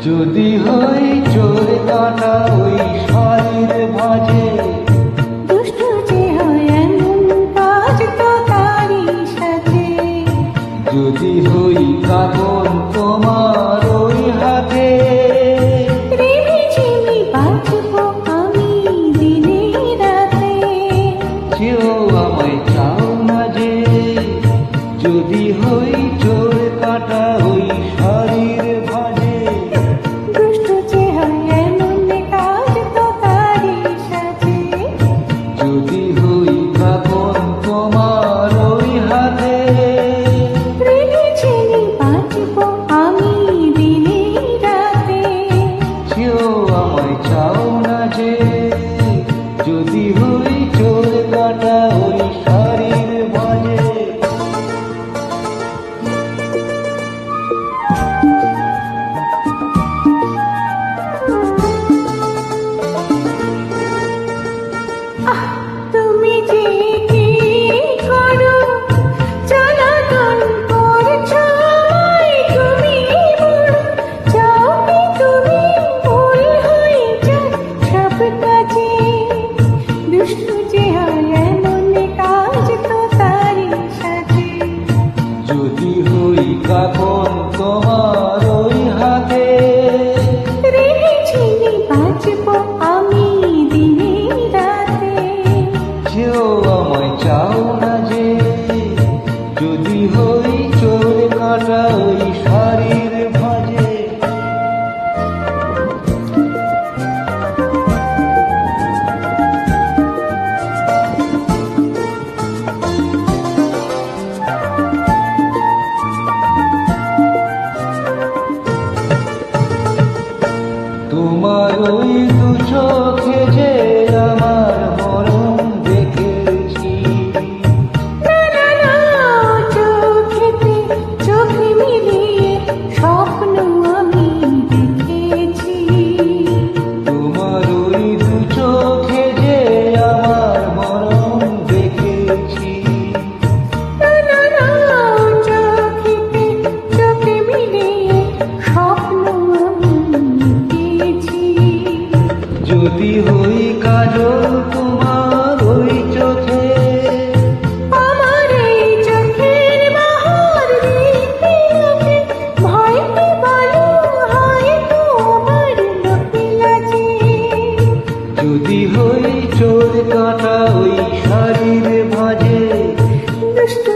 যদি হই চোর কাটা ওই শাড়ির ভাজে, দুষ্ট যে হয় এমন কাজ তো তারই সাথে। যদি হই কাকন তোমার ওই হাতে, রিমিঝিমি বাঁচবো আমি দিনে রাতে। কেউ আমায় চাও না যে, যদি হই চোর কাটা ওই শাড়ির ভাজে। দুষ্ট যে হয় এমন কাজ তো তারই সাথে। যদি হই কাকন তোমার ওই হাতে, রিমিঝিমি বাঁচবো আমি দিনে রাতে। কেউ আমায় চাও না যে, যদি হই চোর কাটা ওই শাড়ির ভাজে। তুমি যে কি করো জ্বালাতন করছো আমায়, তুমি বড় চাও কি তুমি ভুল হয়ে যাক সব কাজে। দুষ্ট যে হয় এমন কাজ তো তারই সাথে। যদি হই কাকন তোমার ওই হাতে, রিমিঝিমি বাঁচবো আমি দিনে রাতে। কেউ আমায় চাও না যে, যদি হই চোর কাটা ওই শাড়ির ভাজে। তোমার ওই দু চোখে যে আমার মরণ দেখেছি, চোখেতে চোখে মিলিয়ে স্বপ্ন আমি দেখেছি। তোমার ওই দু চোখে যে আমার মরণ দেখেছি। চোখেতে চোখে মিলিয়ে স্বপ্ন আমি দেখেছি। যদি হই কাজল তোমার ওই চোখে, আমার এই চোখের বাহার দেখে লোকে ভয়কে বলো হয়তো আমার লোকে লাজে। যদি হই চোর কাটা ওই শাড়ির ভাজে। দুষ্ট